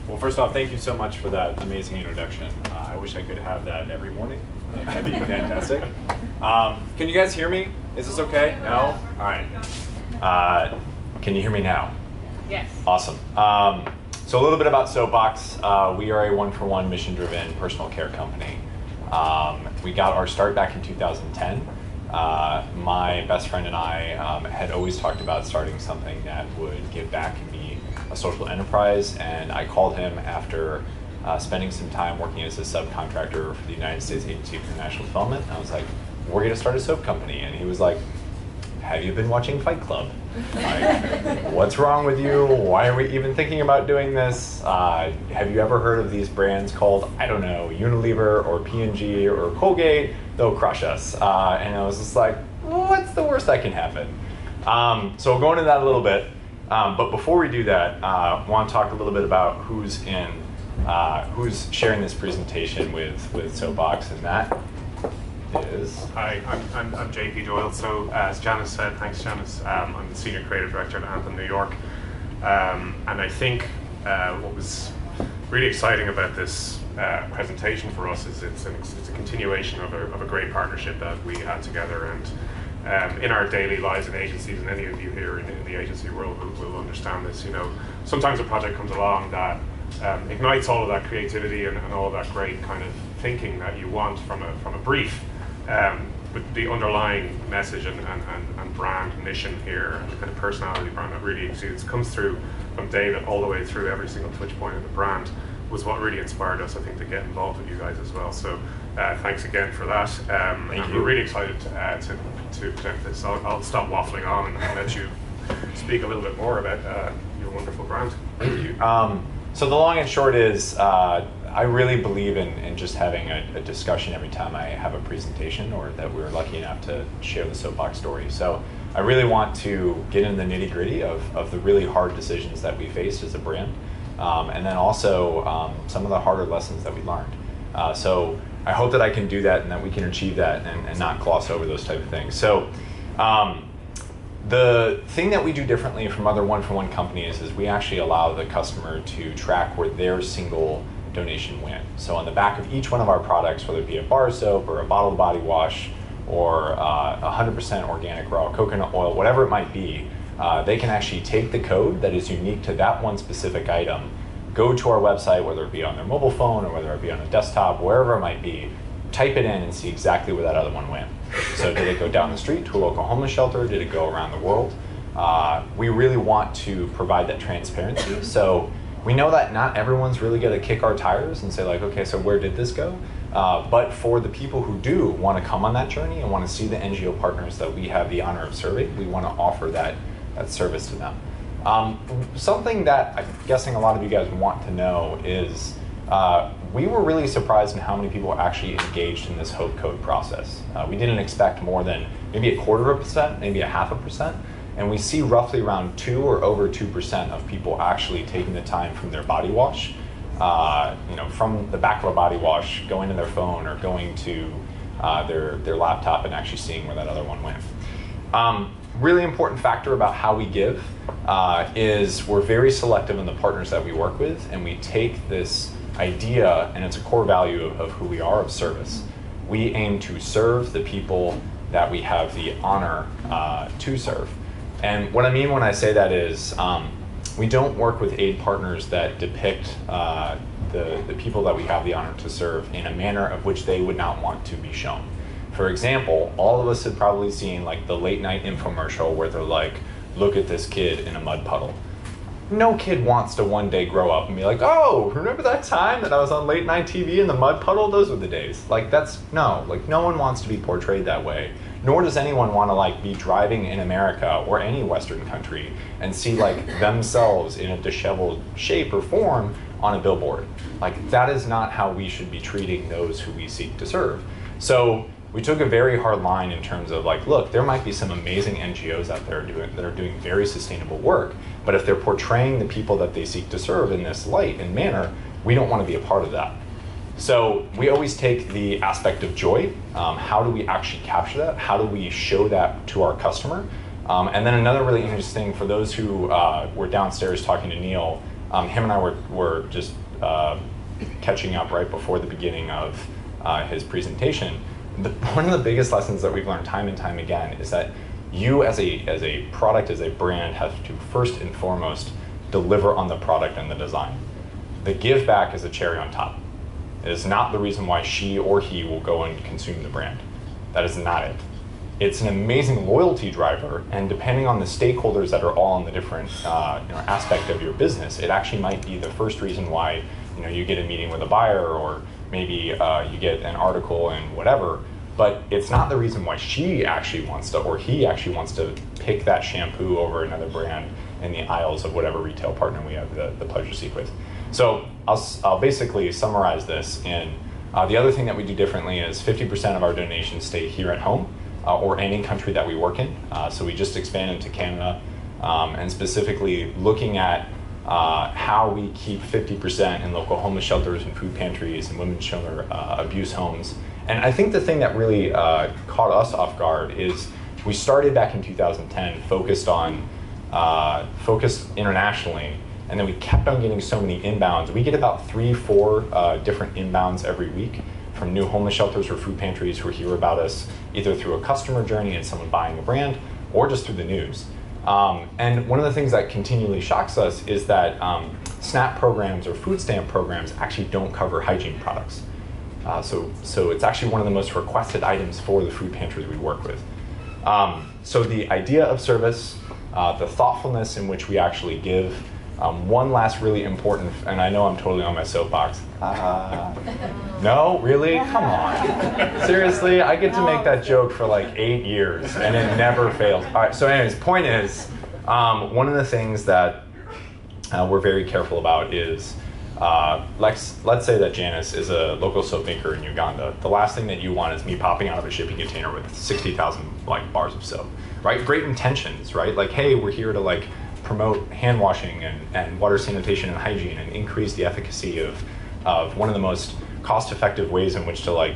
Well, first off, thank you so much for that amazing introduction. I wish I could have that every morning. That'd be fantastic. Can you guys hear me? Is this okay? No? All right. Can you hear me now? Yes. Awesome. So a little bit about Soapbox. We are a one-for-one mission-driven personal care company. We got our start back in 2010. My best friend and I had always talked about starting something that would give back and be a social enterprise, and I called him after spending some time working as a subcontractor for the United States Agency for International Development. I was like, we're going to start a soap company. And he was like, have you been watching Fight Club? Like, what's wrong with you? Why are we even thinking about doing this? Have you ever heard of these brands called, I don't know, Unilever or P&G or Colgate? They'll crush us. And I was just like, what's the worst that can happen? So we'll go into that a little bit. But before we do that, I want to talk a little bit about who's sharing this presentation with Soapbox, and that is... Hi, I'm JP Doyle. So as Janice said, thanks Janice, I'm the Senior Creative Director at Anthem New York. And I think what was really exciting about this presentation for us is it's a continuation of a great partnership that we had together, and in our daily lives in agencies, and any of you here in the agency world will understand this. You know, sometimes a project comes along that ignites all of that creativity and all of that great kind of thinking that you want from a brief, but the underlying message and brand mission here, and the kind of personality brand that really exudes, comes through from David all the way through every single touch point of the brand, was what really inspired us, I think, to get involved with you guys as well. So thanks again for that. And we're really excited to present this. I'll stop waffling on and let you speak a little bit more about your wonderful brand. Thank you. So the long and short is, I really believe in just having a discussion every time I have a presentation, or that we're lucky enough to share the Soapbox story. So I really want to get into the nitty-gritty of the really hard decisions that we faced as a brand, and then also some of the harder lessons that we learned. So I hope that I can do that and that we can achieve that and not gloss over those type of things. So the thing that we do differently from other one-for-one companies is we actually allow the customer to track where their single donation went. So on the back of each one of our products, whether it be a bar soap or a bottled body wash or 100% organic raw coconut oil, whatever it might be, they can actually take the code that is unique to that one specific item, go to our website, whether it be on their mobile phone or whether it be on a desktop, wherever it might be, type it in and see exactly where that other one went. So did it go down the street to a local homeless shelter? Did it go around the world? We really want to provide that transparency. So we know that not everyone's really going to kick our tires and say like, okay, so where did this go? But for the people who do want to come on that journey and want to see the NGO partners that we have the honor of serving, we want to offer that service to them. Something that I'm guessing a lot of you guys want to know is we were really surprised in how many people actually engaged in this Hope Code process. We didn't expect more than maybe 1/4%, maybe 0.5%, and we see roughly around 2 or over 2% of people actually taking the time from their body wash, from the back of a body wash, going to their phone or going to their laptop and actually seeing where that other one went. Really important factor about how we give is we're very selective in the partners that we work with, and we take this idea, and it's a core value of who we are, of service. We aim to serve the people that we have the honor to serve. And what I mean when I say that is we don't work with aid partners that depict the people that we have the honor to serve in a manner of which they would not want to be shown. For example, all of us have probably seen like the late night infomercial where they're like, look at this kid in a mud puddle. No kid wants to one day grow up and be like, oh, remember that time that I was on late night TV in the mud puddle? Those were the days. Like no one wants to be portrayed that way. Nor does anyone want to like be driving in America or any Western country and see like themselves in a disheveled shape or form on a billboard. Like that is not how we should be treating those who we seek to serve. So we took a very hard line in terms of like, look, there might be some amazing NGOs out there that are doing very sustainable work, but if they're portraying the people that they seek to serve in this light and manner, we don't want to be a part of that. So we always take the aspect of joy. How do we actually capture that? How do we show that to our customer? And then another really interesting, for those who were downstairs talking to Neil, him and I were just catching up right before the beginning of his presentation. One of the biggest lessons that we've learned time and time again is that you as a product, as a brand, have to first and foremost deliver on the product and the design. The give back is a cherry on top. It is not the reason why she or he will go and consume the brand. That is not it. It's an amazing loyalty driver, and depending on the stakeholders that are all in the different aspect of your business, it actually might be the first reason why you get a meeting with a buyer, or maybe you get an article and whatever. But it's not the reason why she actually wants to, or he actually wants to pick that shampoo over another brand in the aisles of whatever retail partner we have the pleasure seek with. So I'll basically summarize this in the other thing that we do differently is 50% of our donations stay here at home or any country that we work in. So we just expanded to Canada and specifically looking at how we keep 50% in local homeless shelters and food pantries and women's shelter abuse homes. And I think the thing that really caught us off guard is we started back in 2010 focused internationally, and then we kept on getting so many inbounds. We get about 3-4 different inbounds every week from new homeless shelters or food pantries who hear about us either through a customer journey and someone buying a brand or just through the news. And one of the things that continually shocks us is that SNAP programs or food stamp programs actually don't cover hygiene products. So it's actually one of the most requested items for the food pantries we work with. So the idea of service, the thoughtfulness in which we actually give, one last really important, and I know I'm totally on my soapbox. No, really? Come on. Seriously, I get to make that joke for like 8 years and it never fails. All right, so anyways, point is, one of the things that we're very careful about is, let's say that Janice is a local soap maker in Uganda. The last thing that you want is me popping out of a shipping container with 60,000 bars of soap, right? Great intentions, right? Like, hey, we're here to promote hand washing and water sanitation and hygiene and increase the efficacy of one of the most cost-effective ways in which to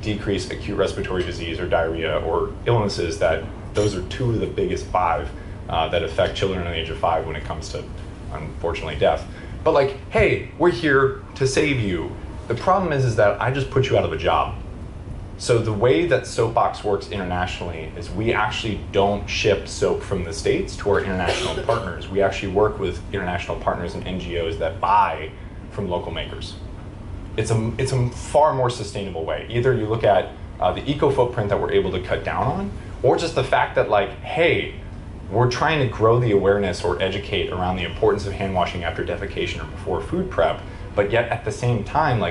decrease acute respiratory disease or diarrhea or illnesses that those are 2 of the biggest 5 that affect children under the age of 5 when it comes to, unfortunately, death. But hey, we're here to save you. The problem is that I just put you out of a job. So the way that Soapbox works internationally is we actually don't ship soap from the States to our international partners. We actually work with international partners and NGOs that buy from local makers. It's a far more sustainable way. Either you look at the eco footprint that we're able to cut down on, or just the fact that hey, we're trying to grow the awareness or educate around the importance of hand washing after defecation or before food prep, but yet at the same time,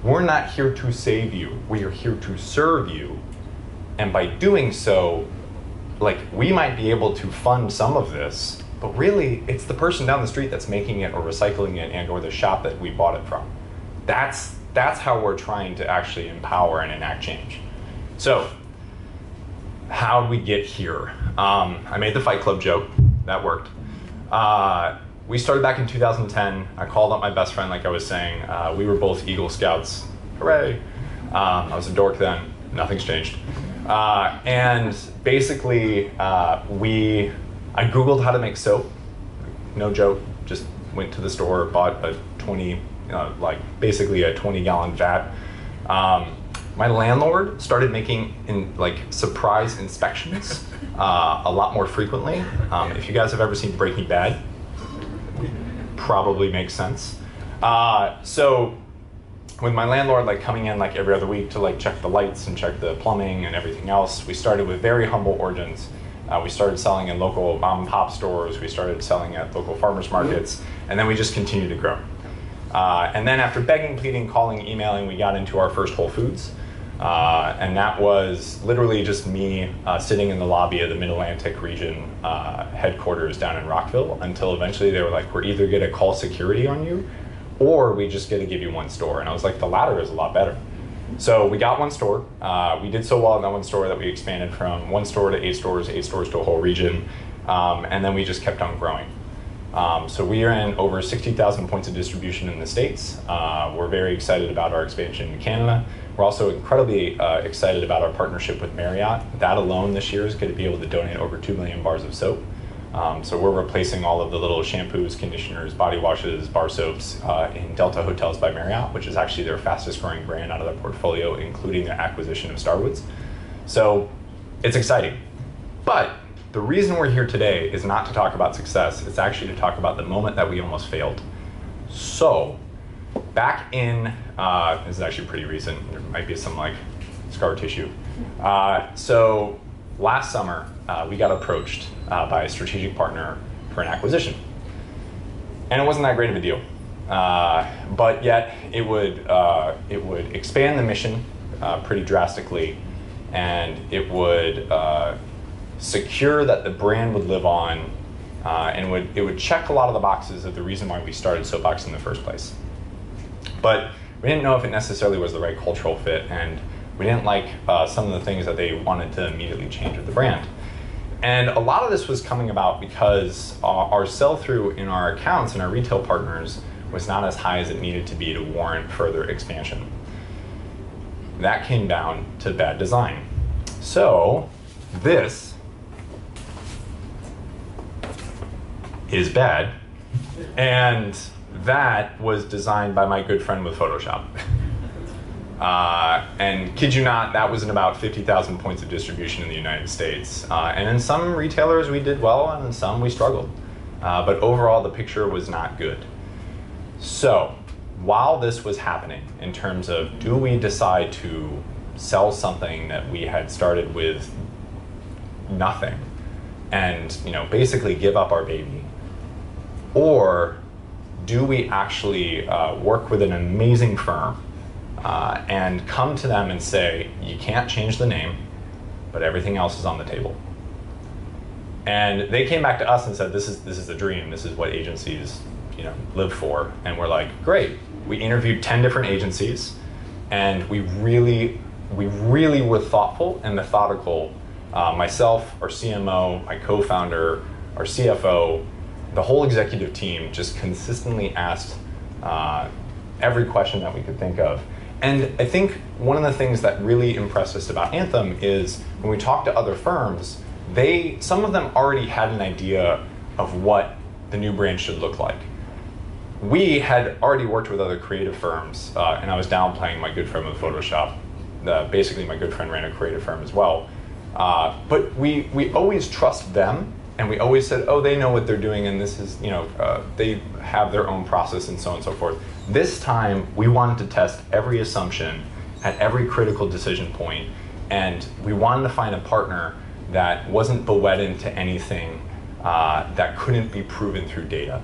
we're not here to save you, we are here to serve you. And by doing so, we might be able to fund some of this, but really it's the person down the street that's making it or recycling it and or the shop that we bought it from. That's how we're trying to actually empower and enact change. So, how did we get here? I made the Fight Club joke, that worked. We started back in 2010. I called up my best friend, like I was saying. We were both Eagle Scouts. Hooray! I was a dork then. Nothing's changed. And basically, I Googled how to make soap. No joke. Just went to the store, bought a basically a 20-gallon vat. My landlord started making surprise inspections a lot more frequently. If you guys have ever seen Breaking Bad, probably makes sense. So with my landlord coming in every other week to check the lights and check the plumbing and everything else, we started with very humble origins. We started selling in local mom and pop stores. We started selling at local farmers markets, and then we just continued to grow. And then after begging, pleading, calling, emailing, we got into our first Whole Foods. And that was literally just me sitting in the lobby of the Mid-Atlantic region headquarters down in Rockville until eventually they were like, we're either going to call security on you or we just going to give you one store. And I was like, the latter is a lot better. So we got one store. We did so well in that one store that we expanded from one store to 8 stores to a whole region. And then we just kept on growing. So we are in over 60,000 points of distribution in the States. We're very excited about our expansion in Canada. We're also incredibly excited about our partnership with Marriott. That alone this year is going to be able to donate over 2 million bars of soap. So we're replacing all of the little shampoos, conditioners, body washes, bar soaps in Delta Hotels by Marriott, which is actually their fastest growing brand out of their portfolio, including their acquisition of Starwoods. So it's exciting. But the reason we're here today is not to talk about success. It's actually to talk about the moment that we almost failed. So back in, this is actually pretty recent. There might be some like scar tissue. So last summer, we got approached by a strategic partner for an acquisition. And it wasn't that great of a deal. But yet it would expand the mission pretty drastically, and it would secure that the brand would live on, and it would check a lot of the boxes of the reason why we started Soapbox in the first place. But we didn't know if it necessarily was the right cultural fit, and we didn't like some of the things that they wanted to immediately change with the brand. And a lot of this was coming about because our sell-through in our accounts and our retail partners was not as high as it needed to be to warrant further expansion. That came down to bad design. So this is bad, and that was designed by my good friend with Photoshop. And kid you not, that was in about 50,000 points of distribution in the United States. And in some retailers we did well, and in some we struggled. But overall the picture was not good. So while this was happening, in terms of do we decide to sell something that we had started with nothing and basically give up our baby, or do we actually work with an amazing firm and come to them and say, you can't change the name, but everything else is on the table. And they came back to us and said, this is the dream. This is what agencies live for. And we're like, great. We interviewed 10 different agencies, and we really were thoughtful and methodical. Myself, our CMO, my co-founder, our CFO, the whole executive team just consistently asked every question that we could think of. And I think one of the things that really impressed us about Anthem is when we talked to other firms, some of them already had an idea of what the new brand should look like. We had already worked with other creative firms, and I was downplaying my good friend with Photoshop. Basically, my good friend ran a creative firm as well. But we always trust them, and we always said, oh, they know what they're doing, and this is, they have their own process and so on and so forth. This time, we wanted to test every assumption at every critical decision point, and we wanted to find a partner that wasn't bled into anything that couldn't be proven through data.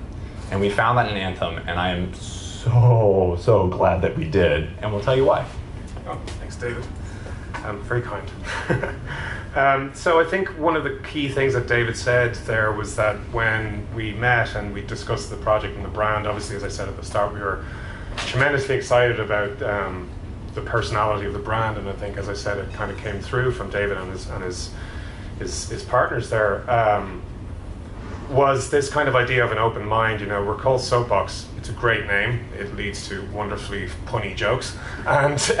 And we found that in Anthem, and I am so glad that we did, and we'll tell you why. Oh, thanks, David. Very kind. So I think one of the key things that David said there was that when we met and we discussed the project and the brand, obviously, as I said at the start, we were tremendously excited about the personality of the brand, and I think, as I said, it kind of came through from David and his partners there. Was this kind of idea of an open mind. We're called Soapbox. It's a great name. It leads to wonderfully punny jokes, and so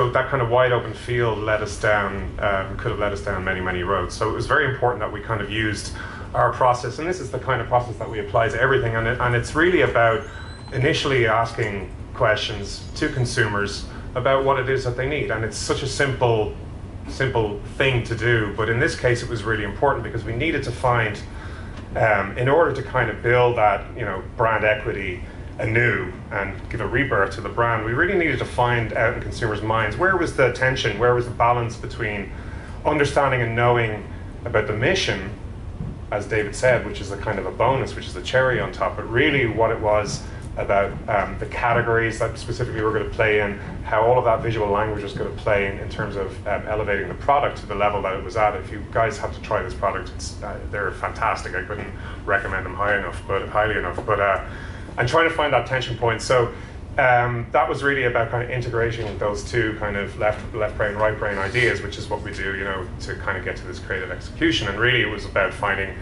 that kind of wide open field led us down, could have led us down many roads. So it was very important that we kind of used our process, and this is the kind of process that we apply to everything, and it's really about initially asking questions to consumers about what it is that they need. And it's such a simple thing to do, but in this case it was really important because we needed to find, in order to kind of build that brand equity anew and give a rebirth to the brand, we really needed to find out in consumers' minds where was the tension, where was the balance between understanding and knowing about the mission, as David said, which is a kind of a bonus, which is the cherry on top, but really what it was about the categories that specifically we're going to play in, how all of that visual language was going to play in terms of elevating the product to the level that it was at. If you guys have to try this product, they're fantastic. I couldn't recommend them highly enough. But and trying to find that tension point. So that was really about kind of integrating those two kind of left brain, right brain ideas, which is what we do, to kind of get to this creative execution. And really, it was about finding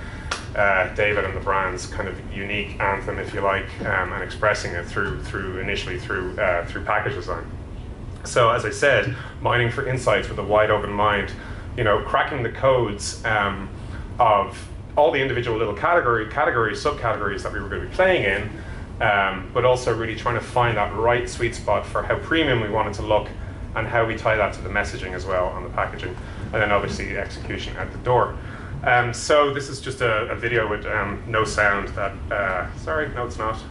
David and the brand's kind of unique anthem, if you like, and expressing it initially through package design. So as I said, mining for insights with a wide open mind, cracking the codes of all the individual little categories, subcategories that we were going to be playing in, but also really trying to find that right sweet spot for how premium we wanted to look and how we tie that to the messaging as well on the packaging, and then obviously execution at the door. So this is just a video with no sound that, sorry, no it's not.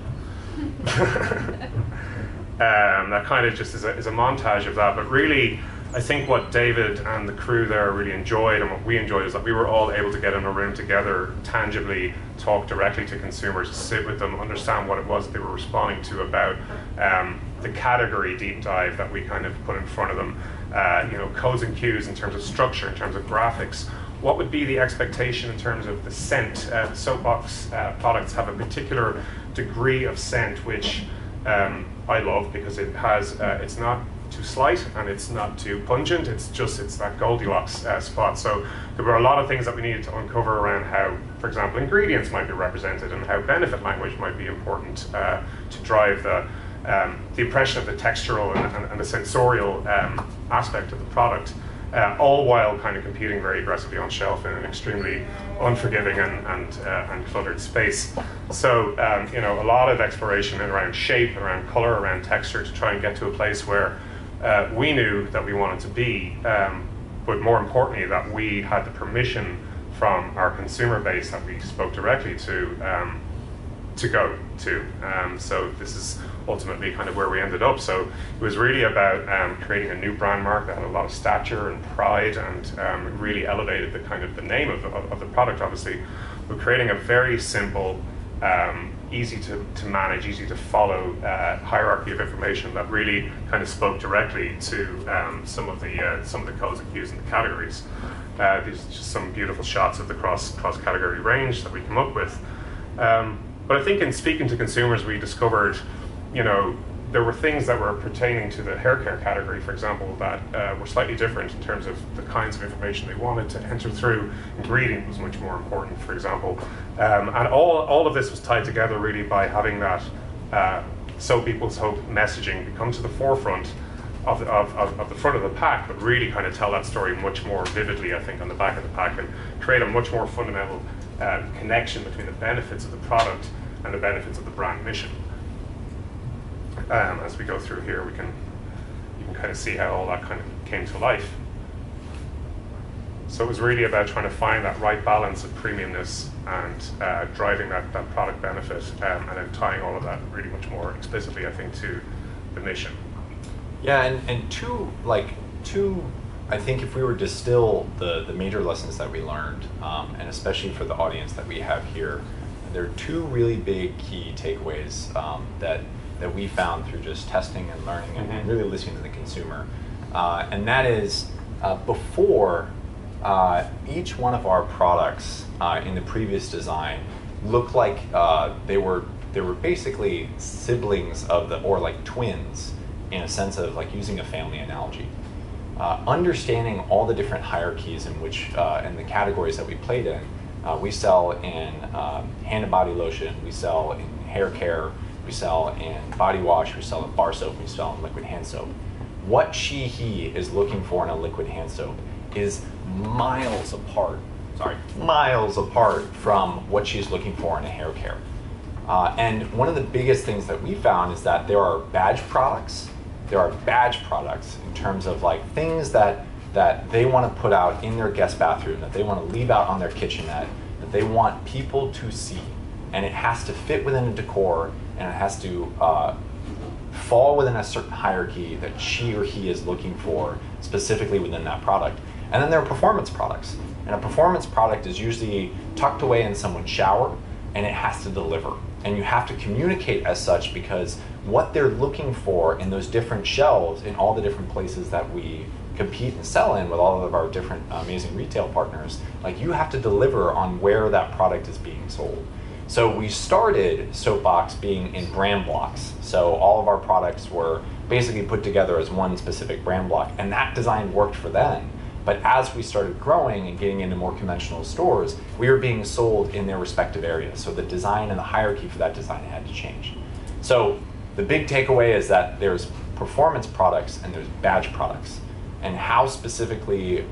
That kind of just is a montage of that, but really I think what David and the crew there really enjoyed and what we enjoyed is that we were all able to get in a room together, tangibly talk directly to consumers, sit with them, understand what it was they were responding to about the category deep dive that we kind of put in front of them, you know, codes and cues in terms of structure, in terms of graphics. What would be the expectation in terms of the scent? The Soapbox products have a particular degree of scent which I love because it has, it's not too slight and it's not too pungent, it's that Goldilocks spot. So there were a lot of things that we needed to uncover around how, for example, ingredients might be represented and how benefit language might be important to drive the impression of the textural and the sensorial aspect of the product, all while kind of competing very aggressively on shelf in an extremely unforgiving and cluttered space. So you know, a lot of exploration around shape, around color, around texture to try and get to a place where we knew that we wanted to be, but more importantly that we had the permission from our consumer base that we spoke directly to go to. So this is ultimately kind of where we ended up. So it was really about creating a new brand mark that had a lot of stature and pride and really elevated the kind of the name of the product, obviously. We're creating a very simple, easy to manage, easy to follow hierarchy of information that really kind of spoke directly to some of the codes and cues and the categories. These are just some beautiful shots of the cross-category range that we come up with. But I think in speaking to consumers, we discovered, you know, there were things that were pertaining to the hair care category, for example, that were slightly different in terms of the kinds of information they wanted to enter through. Ingredient was much more important, for example. And all of this was tied together really by having that Soap Equals Hope messaging come to the forefront of the front of the pack, but really kind of tell that story much more vividly, I think, on the back of the pack and create a much more fundamental connection between the benefits of the product and the benefits of the brand mission. As we go through here, you can kind of see how all that kind of came to life. So it was really about trying to find that right balance of premiumness and driving that product benefit, and then tying all of that really much more explicitly, I think, to the mission. Yeah, and two, I think if we were to distill the major lessons that we learned, and especially for the audience that we have here, there are two really big key takeaways that we found through just testing and learning and really listening to the consumer. And that is, before each one of our products in the previous design looked like they were basically siblings of or like twins, in a sense of like using a family analogy. Understanding all the different hierarchies in which, and the categories that we played in. We sell in hand and body lotion, we sell in hair care, we sell in body wash, we sell in bar soap, we sell in liquid hand soap. What he is looking for in a liquid hand soap is miles apart from what she's looking for in a hair care. And one of the biggest things that we found is that there are badge products in terms of like things that they want to put out in their guest bathroom, that they want to leave out on their kitchenette, that they want people to see. And it has to fit within a decor, and it has to fall within a certain hierarchy that she or he is looking for specifically within that product. And then there are performance products. And a performance product is usually tucked away in someone's shower, and it has to deliver. And you have to communicate as such, because what they're looking for in those different shelves in all the different places that we compete and sell in with all of our different amazing retail partners, like you have to deliver on where that product is being sold. So we started Soapbox being in brand blocks. So all of our products were basically put together as one specific brand block, and that design worked for them. But as we started growing and getting into more conventional stores, we were being sold in their respective areas. So the design and the hierarchy for that design had to change. So the big takeaway is that there's performance products and there's badge products. and how specifically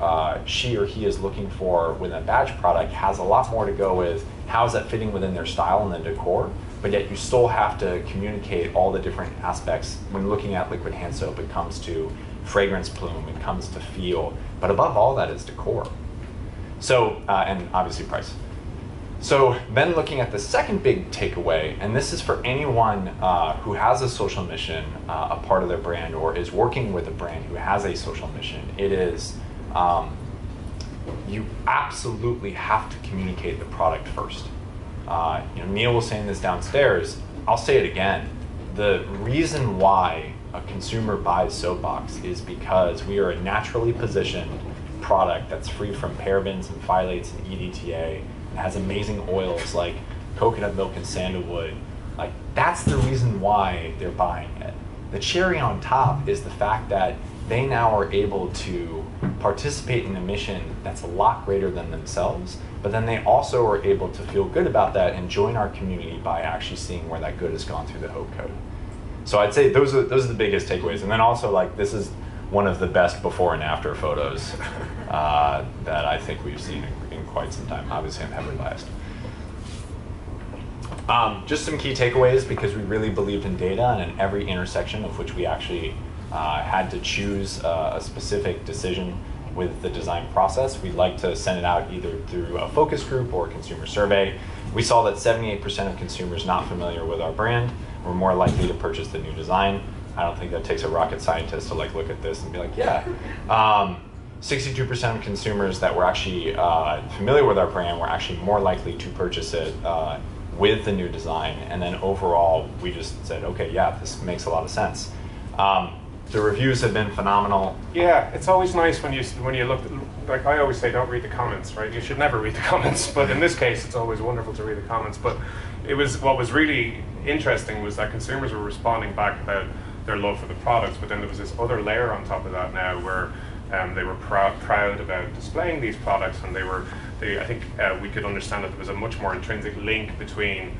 she or he is looking for within a badge product has a lot more to go with how is that fitting within their style and the decor, but yet you still have to communicate all the different aspects when looking at liquid hand soap. It comes to fragrance plume, it comes to feel, but above all that is decor. So, and obviously price. So then looking at the second big takeaway, and this is for anyone who has a social mission, a part of their brand, or is working with a brand who has a social mission, it is you absolutely have to communicate the product first. Neil was saying this downstairs, I'll say it again. The reason why a consumer buys Soapbox is because we are a naturally positioned product that's free from parabens and phthalates and EDTA, and has amazing oils like coconut milk and sandalwood. Like, that's the reason why they're buying it. The cherry on top is the fact that they now are able to participate in a mission that's a lot greater than themselves, but then they also are able to feel good about that and join our community by actually seeing where that good has gone through the Hope Code. So I'd say those are the biggest takeaways. And then also, like, this is one of the best before and after photos that I think we've seen in quite some time. Obviously, I'm heavily biased. Just some key takeaways, because we really believed in data, and in every intersection of which we actually had to choose a specific decision with the design process, we'd like to send it out either through a focus group or a consumer survey. We saw that 78% of consumers not familiar with our brand were more likely to purchase the new design. I don't think that takes a rocket scientist to look at this and be like, yeah. 62% of consumers that were actually familiar with our brand were actually more likely to purchase it with the new design. And then overall, we just said, okay, yeah, this makes a lot of sense. The reviews have been phenomenal. Yeah, it's always nice when you look, like I always say, don't read the comments, right? You should never read the comments, but in this case, it's always wonderful to read the comments. But what was really interesting was that consumers were responding back about their love for the products, but then there was this other layer on top of that now where they were proud about displaying these products, and I think we could understand that there was a much more intrinsic link between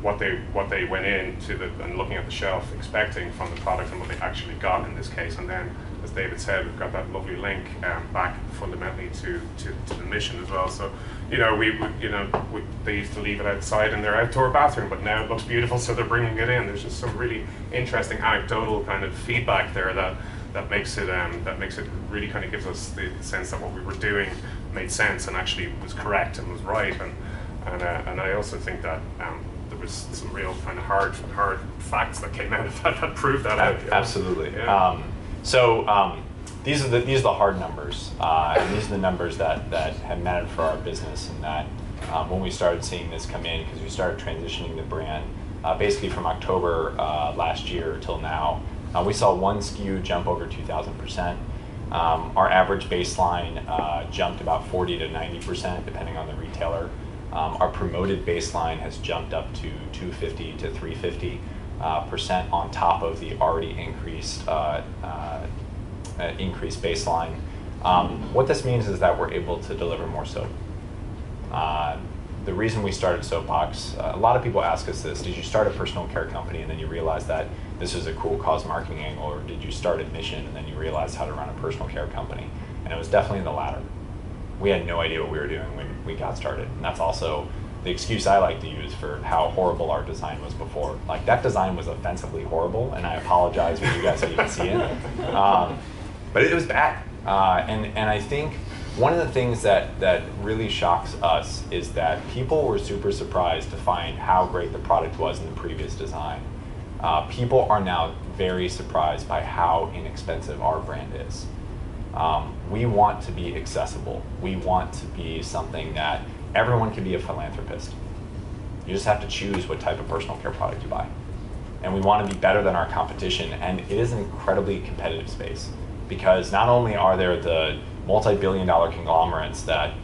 what they went into and looking at the shelf expecting from the product and what they actually got in this case. And then, as David said, we've got that lovely link back fundamentally to the mission as well. So, they used to leave it outside in their outdoor bathroom, but now it looks beautiful, so they're bringing it in. There's just some really interesting anecdotal kind of feedback there that makes it really kind of gives us the sense that what we were doing made sense and actually was correct and was right. And I also think that there was some real kind of hard facts that came out of that proved that out. Absolutely. Yeah. These are the hard numbers, and these are the numbers that have mattered for our business, and that when we started seeing this come in, because we started transitioning the brand basically from October last year till now, we saw one SKU jump over 2,000%. Our average baseline jumped about 40 to 90%, depending on the retailer. Our promoted baseline has jumped up to 250 to 350% on top of the already increased baseline. What this means is that we're able to deliver more soap. The reason we started Soapbox, a lot of people ask us this: did you start a personal care company and then you realized that this is a cool cause marketing angle, or did you start a mission and then you realized how to run a personal care company? And it was definitely the latter. We had no idea what we were doing when we got started. And that's also the excuse I like to use for how horrible our design was before. Like, that design was offensively horrible, and I apologize when you guys didn't see it. But it was bad. And I think one of the things that really shocks us is that people were super surprised to find how great the product was in the previous design. People are now very surprised by how inexpensive our brand is. We want to be accessible. We want to be something that everyone can be a philanthropist. You just have to choose what type of personal care product you buy. And we want to be better than our competition, and it is an incredibly competitive space, because not only are there the multi-billion-dollar conglomerates that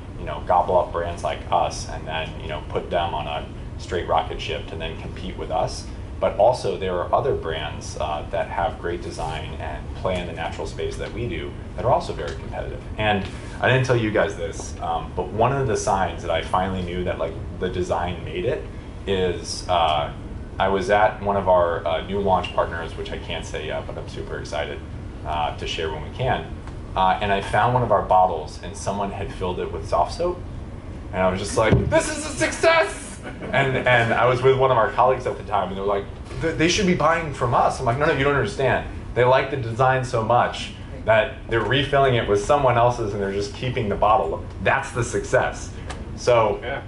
gobble up brands like us and then put them on a straight rocket ship to then compete with us, but also there are other brands that have great design and play in the natural space that we do that are also very competitive. And I didn't tell you guys this, but one of the signs that I finally knew that the design made it is I was at one of our new launch partners, which I can't say yet, but I'm super excited to share when we can. and I found one of our bottles, and someone had filled it with soft soap, and I was just like, "This is a success!" And I was with one of our colleagues at the time, and they were like, "They should be buying from us." I'm like, "No, no, you don't understand. They like the design so much that they're refilling it with someone else's, and they're just keeping the bottle. That's the success." So. Yeah.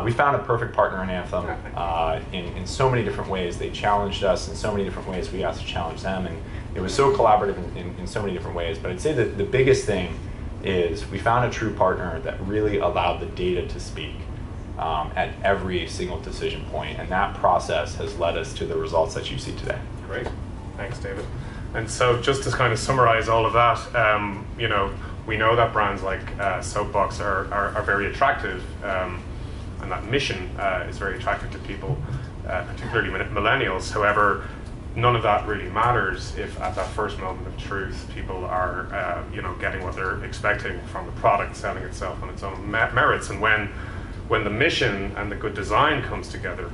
We found a perfect partner in Anthem in so many different ways. They challenged us in so many different ways. We asked to challenge them, and it was so collaborative in so many different ways. But I'd say that the biggest thing is we found a true partner that really allowed the data to speak at every single decision point, and that process has led us to the results that you see today. Great, thanks, David. And so, just to kind of summarize all of that, you know, we know that brands like Soapbox are very attractive. And that mission is very attractive to people, particularly millennials. However, none of that really matters if at that first moment of truth, people are you know, getting what they're expecting from the product selling itself on its own merits. And when the mission and the good design comes together,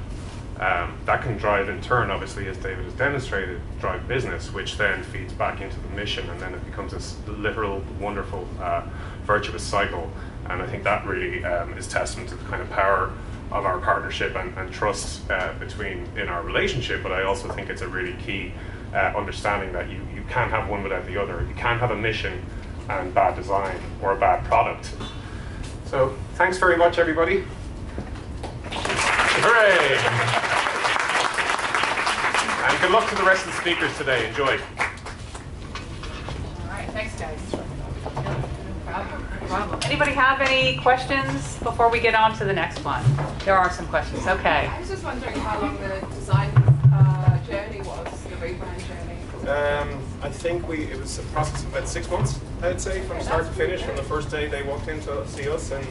that can drive in turn, obviously, as David has demonstrated, drive business, which then feeds back into the mission, and then it becomes this literal, wonderful, virtuous cycle. And I think that really is testament to the kind of power of our partnership and trust in our relationship. But I also think it's a really key understanding that you can't have one without the other. You can't have a mission and bad design or a bad product. So thanks very much, everybody. Hooray! And good luck to the rest of the speakers today. Enjoy. All right, thanks, guys. No problem. Anybody have any questions before we get on to the next one? There are some questions. Okay. I was just wondering how long the design journey was, the rebrand journey. I think it was a process of about 6 months, I'd say, from start to finish, from the first day they walked in to see us. And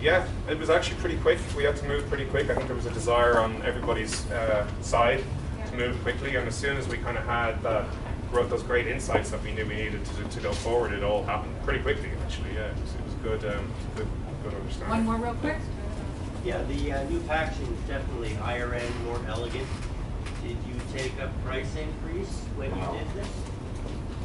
yeah, it was actually pretty quick. We had to move pretty quick. I think there was a desire on everybody's side to move quickly. And as soon as we kind of had those great insights that we knew we needed to go forward, it all happened pretty quickly, actually. Yeah, it was good, good understanding. One more real quick. Yeah, the new packaging is definitely higher end, more elegant. Did you take a price increase when you did this?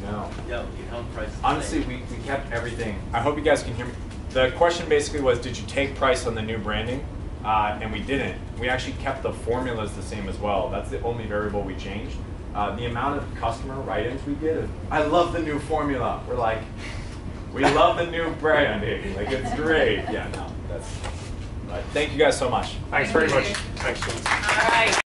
No. No, you held prices. Honestly, we kept everything. I hope you guys can hear me. The question basically was, did you take price on the new branding? And we didn't. We actually kept the formulas the same as well. That's the only variable we changed. The amount of customer write-ins we get is, I love the new formula. We're like, we love the new branding. Like, it's great. Yeah, no, that's, thank you guys so much. Thanks very much. Thanks, James. All right.